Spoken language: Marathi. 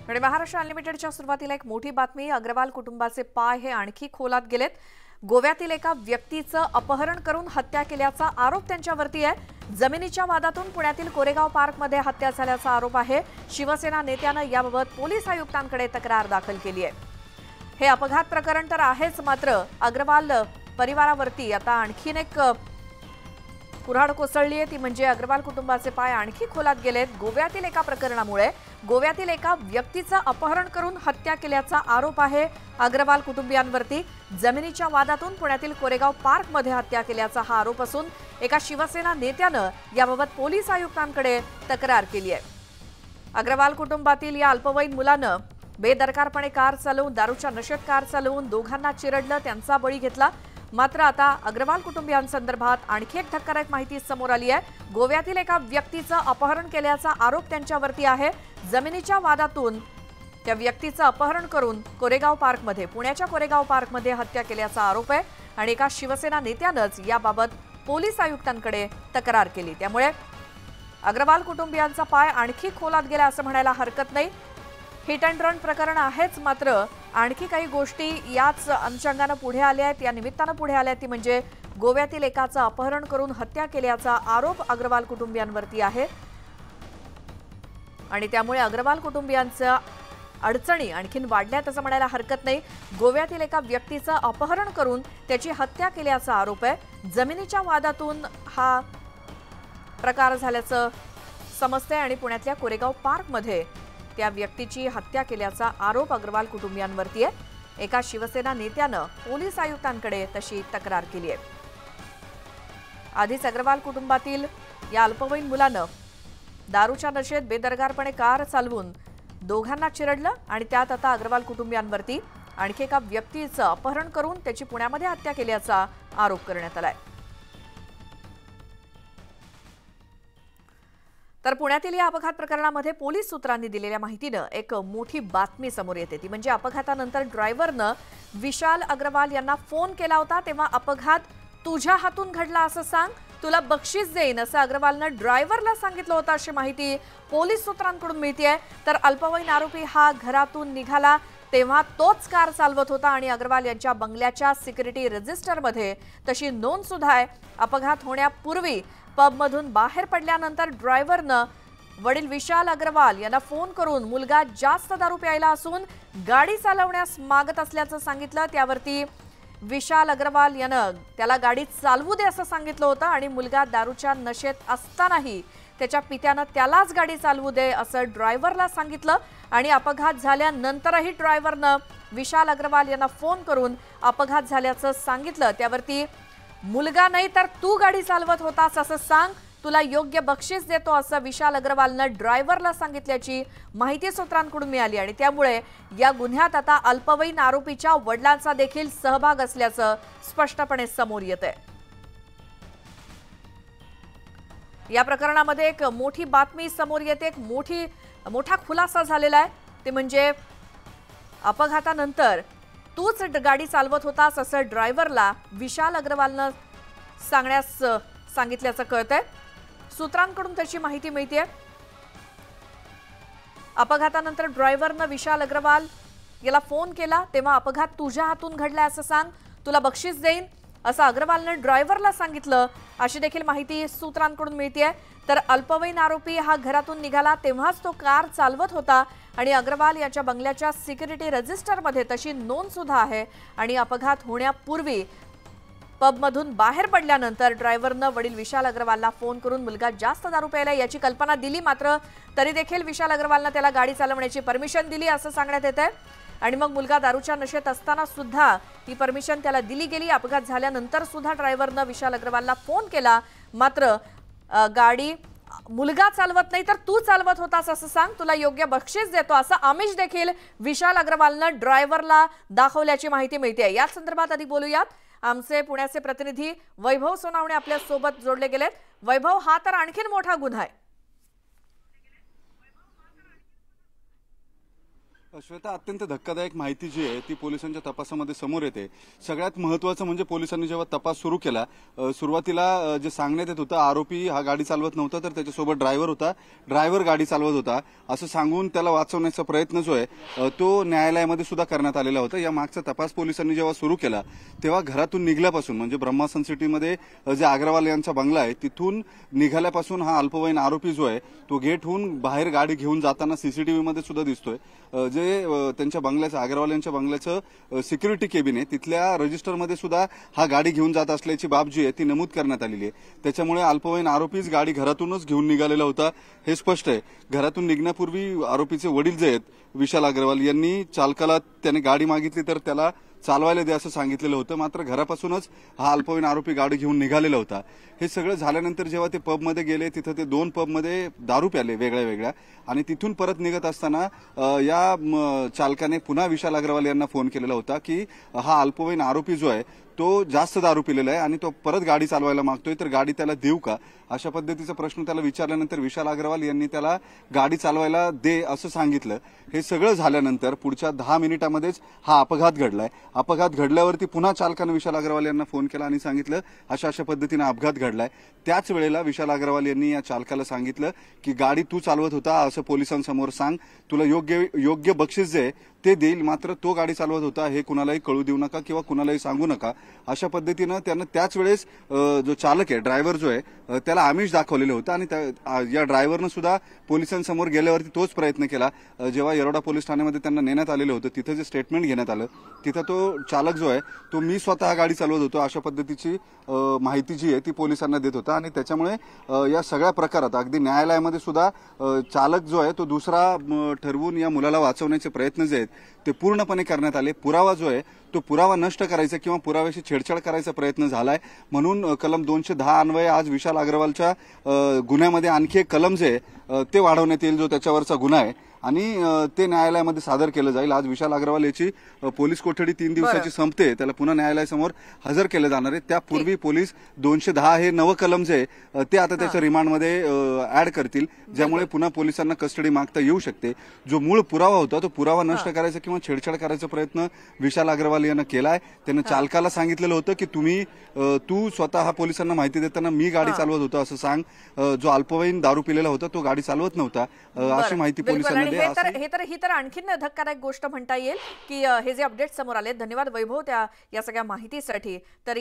आणि महाराष्ट्र अनलिमिटेडच्या सुरुवातीला एक मोठी बातमी। अग्रवाल कुटुंबाचे पाय हे आणखी खोलात गेलेत। गोव्यातील एका व्यक्तीचं अपहरण करून हत्या केल्याचा आरोप त्यांच्यावरती आहे। जमिनीच्या वादातून पुण्यातील कोरेगाव पार्कमध्ये हत्या झाल्याचा आरोप आहे। शिवसेना नेत्यानं याबाबत पोलीस आयुक्तांकडे तक्रार दाखल केली आहे। हे अपघात प्रकरण तर आहेच, मात्र अग्रवाल परिवारावरती आता आणखीन एक कुऱ्हाड कोसळली आहे। ती म्हणजे अग्रवाल कुटुंबाचे पाय आणखी खोलात गेलेत। गोव्यातील एका प्रकरणामुळे गोव्यातील एका व्यक्तीचं अपहरण करून हत्या केल्याचा आरोप आहे अग्रवाल कुटुंबियांवरती। जमिनीच्या वादातून पुण्यातील कोरेगाव पार्कमध्ये हत्या केल्याचा हा आरोप असून एका शिवसेना नेत्यानं याबाबत पोलीस आयुक्तांकडे तक्रार केली आहे। अग्रवाल कुटुंबातील या अल्पवयीन मुलानं बेदरकारपणे कार चालवून दारूच्या नशेत कार चालवून दोघांना चिरडलं, त्यांचा बळी घेतला। मात्र आता अग्रवाल कुटुंबियांसंदर्भात आणखी एक धक्कादायक माहिती समोर आली आहे। गोव्यातील एका व्यक्तीचं अपहरण केल्याचा आरोप त्यांच्यावरती आहे। जमिनीच्या वादातून त्या व्यक्तीचं अपहरण करून पुण्याच्या कोरेगाव पार्कमध्ये हत्या केल्याचा आरोप आहे आणि एका शिवसेना नेत्यानंच याबाबत पोलीस आयुक्तांकडे तक्रार केली। त्यामुळे अग्रवाल कुटुंबियांचा पाय आणखी खोलात गेला असं म्हणायला हरकत नाही। हिट अँड रन प्रकरण आहेच, मात्र आणखी काही गोष्टी याच अनुषंगाने पुढे आल्या आहेत। या निमित्तानं पुढे आल्या ती म्हणजे गोव्यातील एकाचं अपहरण करून हत्या केल्याचा आरोप अग्रवाल कुटुंबियांवरती आहे आणि त्यामुळे अग्रवाल कुटुंबियांच्या अडचणी आणखीन वाढल्यात असं म्हणायला हरकत नाही। गोव्यातील एका व्यक्तीचं अपहरण करून त्याची हत्या केल्याचा आरोप आहे। जमिनीच्या वादातून हा प्रकार झाल्याचं समजतंय आणि पुण्यातल्या कोरेगाव पार्कमध्ये त्या व्यक्तीची हत्या केल्याचा आरोप अग्रवाल कुटुंबियांवरती आहे। एका शिवसेना नेत्यानं पोलीस आयुक्तांकडे तशी तक्रार केली आहे। आधीच अग्रवाल कुटुंबातील या अल्पवयीन मुलानं दारूच्या नशेत बेदरकारपणे कार चालवून दोघांना चिरडलं आणि त्यात आता अग्रवाल कुटुंबियांवरती आणखी एका व्यक्तीचं अपहरण करून त्याची पुण्यामध्ये हत्या केल्याचा आरोप करण्यात आलाय। तर पुण्यातील या अपघात प्रकरणामध्ये पोलीस सूत्रांनी दिलेल्या माहितीनं एक मोठी बातमी समोर येते। ती म्हणजे अपघातानंतर ड्रायव्हरनं विशाल अग्रवाल यांना फोन केला होता, तेव्हा अपघात तुझ्या हातून घडला असं सांग, तुला बक्षीस देईन असं अग्रवालनं ड्रायव्हरला सांगितलं होतं अशी माहिती पोलीस सूत्रांकडून मिळतेय। तर अल्पवयीन आरोपी हा घरातून निघाला तेव्हा तोच कार चालवत होता आणि अग्रवाल यांच्या बंगल्याच्या सिक्युरिटी रजिस्टरमध्ये तशी नोंद सुद्धा आहे। अपघात होण्यापूर्वी पबमधून बाहेर पडल्यानंतर ड्रायव्हरनं वडील विशाल अग्रवाल यांना फोन करून मुलगा जास्त दारू प्यायला असून गाडी चालवण्यास मागत असल्याचं सांगितलं। त्यावरती विशाल अग्रवाल यानं त्याला गाडी चालवू दे असं सांगितलं होतं आणि मुलगा दारूच्या नशेत असतानाही त्याच्या पित्यानं त्यालाच गाडी चालवू दे असं ड्रायव्हरला सांगितलं आणि अपघात झाल्यानंतरही ड्रायव्हरनं विशाल अग्रवाल यांना फोन करून अपघात झाल्याचं सांगितलं। त्यावरती मुलगा नाही तर तू गाडी चालवत होतास असं सांग, तुला योग्य बक्षीस देतो असं विशाल अग्रवालनं ड्रायव्हरला सांगितल्याची माहिती सूत्रांकडून मिळाली आणि त्यामुळे या गुन्ह्यात आता अल्पवयीन आरोपीच्या वडिलांचा देखील सहभाग असल्याचं स्पष्टपणे समोर येतंय। या प्रकरणामध्ये एक मोठी बातमी समोर येते, एक मोठा खुलासा झालेला आहे। ते म्हणजे अपघातानंतर तूच गाडी चालवत होतास असं ड्रायव्हरला विशाल अग्रवालनं सांगण्यास सांगितल्याचं कळतंय। सूत्रांकडून त्याची माहिती मिळतेय। अपघातानंतर ड्रायव्हरनं विशाल अग्रवाल याला फोन केला तेव्हा अपघात तुझ्या हातून घडलाय असं सांग, तुला बक्षीस देईन असं अग्रवालनं ड्रायव्हरला सांगितलं अशी देखील माहिती सूत्रांकडून मिळतेय। तर अल्पवयीन आरोपी हा घरातून निघाला तेव्हाच तो कार चालवत होता आणि अग्रवाल याच्या बंगल्याच्या सिक्युरिटी रजिस्टरमध्ये तशी नोंद सुद्धा आहे आणि अपघात होण्यापूर्वी पबमधून बाहेर पडल्यानंतर ड्रायव्हरनं वडील विशाल अग्रवालला फोन करून मुलगा जास्त दारू प्यायला याची कल्पना दिली, मात्र तरी देखील विशाल अग्रवालनं त्याला गाडी चालवण्याची परमिशन दिली असं सांगण्यात येतंय आणि मग मुलगा दारूच्या नशेत असताना सुद्धा ही परमिशन त्याला दिली गेली। अपघात झाल्यानंतर सुद्धा ड्रायव्हरनं विशाल अग्रवालला फोन केला, मात्र गाडी मुलगा चालवत नाही तर तू चालवत होतास असं सांग, तुला योग्य बक्षीस देतो असं आमिष देखील विशाल अग्रवालनं ड्रायव्हरला दाखवल्याची माहिती मिळते। या संदर्भात अधिक बोलूयात। आमचे पुण्याचे प्रतिनिधी वैभव सोनावणे आपल्या सोबत जोडले गेलेत। वैभव, हा तर आणखीन मोठा गुन्हा आहे। श्वेता, अत्यंत धक्कादायक माहिती जी आहे ती पोलिसांच्या तपासामध्ये समोर येते। सगळ्यात महत्त्वाचं म्हणजे पोलिसांनी जेव्हा तपास सुरू केला, सुरुवातीला जे सांगण्यात येत होतं आरोपी हा गाडी चालवत नव्हता तर त्याच्यासोबत ड्रायव्हर होता, ड्रायव्हर गाडी चालवत होता असं सांगून त्याला वाचवण्याचा प्रयत्न जो आहे तो न्यायालयामध्ये सुद्धा करण्यात आलेला होता। या मागचा तपास पोलिसांनी जेव्हा सुरू केला तेव्हा घरातून निघल्यापासून म्हणजे ब्रह्मा सन सिटीमध्ये जे अग्रवाल यांचा बंगला आहे तिथून निघाल्यापासून हा अल्पवयीन आरोपी जो आहे तो गेटहून बाहेर गाडी घेऊन जाताना सीसीटीव्हीमध्ये सुद्धा दिसतोय। जे त्यांच्या बंगल्याचं अग्रवाल यांच्या बंगल्याचं सिक्युरिटी केबिन आहे तिथल्या रजिस्टरमध्ये सुद्धा हा गाडी घेऊन जात असल्याची बाब जी आहे ती नमूद करण्यात आलेली आहे। त्याच्यामुळे अल्पवयीन आरोपीच गाडी घरातूनच घेऊन निघालेला होता हे स्पष्ट आहे। घरातून निघण्यापूर्वी आरोपीचे वडील जे आहेत विशाल अग्रवाल यांनी चालकाला त्याने गाडी मागितली तर त्याला चालवायला दे असं सांगितलेलं होतं, मात्र घरापासूनच हा अल्पवयीन आरोपी गाडी घेऊन निघालेला होता। हे सगळं झाल्यानंतर जेव्हा ते पबमध्ये गेले तिथं ते 2 पबमध्ये दारू प्याले वेगळ्या वेगळ्या आणि तिथून परत निघत असताना या चालकाने पुन्हा विशाल अग्रवाल यांना फोन केलेला होता की हा अल्पवयीन आरोपी जो आहे तो जास्त दारू पिलेला आहे आणि तो परत गाडी चालवायला मागतोय तर गाडी त्याला देऊ का, अशा पद्धतीचा प्रश्न त्याला विचारल्यानंतर विशाल अग्रवाल यांनी त्याला गाडी चालवायला दे असं सांगितलं। हे सगळं झाल्यानंतर पुढच्या 10 मिनिटांमध्येच हा अपघात घडलाय। अपघात घडल्यावरती पुन्हा चालकाने विशाल अग्रवाल यांना फोन केला आणि सांगितलं अशा अशा पद्धतीने अपघात घडलाय। त्याच वेळेला विशाल अग्रवाल यांनी या चालकाला सांगितलं की गाडी तू चालवत होता असं पोलिसांसमोर सांग, तुला योग्य बक्षीस जे ते देईल, मात्र तो गाडी चालवत होता हे कुणालाही कळू देऊ नका किंवा कुणालाही सांगू नका अशा पद्धतीनं त्यानं त्याच वेळेस जो चालक आहे ड्रायव्हर जो आहे त्याला आमिष दाखवलेलं होतं आणि या ड्रायव्हरनं सुद्धा पोलिसांसमोर गेल्यावरती तोच प्रयत्न केला। जेव्हा येरवडा पोलीस ठाण्यामध्ये त्यांना नेण्यात आलेलं होतं तिथं जे स्टेटमेंट घेण्यात आलं तिथं तो चालक जो आहे तो मी स्वतः गाडी चालवत होतो अशा पद्धतीची माहिती जी आहे ती पोलिसांना देत होता आणि त्याच्यामुळे या सगळ्या प्रकारात अगदी न्यायालयामध्ये सुद्धा चालक जो आहे तो दुसरा ठरवून या मुलाला वाचवण्याचे प्रयत्न जे आहेत ते पूर्णपणे करण्यात आले। पुरावा जो आहे तो पुरावा नष्ट करायचा किंवा पुराव्याशी छेडछाड करायचा प्रयत्न झालाय म्हणून कलम 210 अन्वये आज विशाल अग्रवालच्या गुन्ह्यामध्ये आणखी एक कलम जे ते वाढवण्यात येईल जो त्याच्यावरचा गुन्हा आहे आणि ते न्यायालयामध्ये सादर केलं जाईल। आज विशाल अग्रवाल याची पोलीस कोठडी 3 दिवसाची संपते, त्याला पुन्हा न्यायालयासमोर हजर केलं जाणार आहे। त्यापूर्वी पोलीस 210 हे नवं कलम जे ते आता त्याच्या रिमांडमध्ये ऍड करतील ज्यामुळे पुन्हा पोलिसांना कस्टडी मागता येऊ शकते। जो मूळ पुरावा होता तो पुरावा नष्ट करायचा किंवा छेडछाड करायचा प्रयत्न विशाल अग्रवाल यानं केलाय। त्यानं चालकाला सांगितलेलं होतं की तू स्वतः पोलिसांना माहिती देताना मी गाडी चालवत होतो असं सांग, जो अल्पवयीन दारू पिलेला होता तो गाडी चालवत नव्हता अशी माहिती पोलिसांना ही तर आणखीन धक्कादायक गोष्ट म्हणता येईल की हे जे अपडेट समोर आले। धन्यवाद वैभव या सगळ्या माहितीसाठी। तर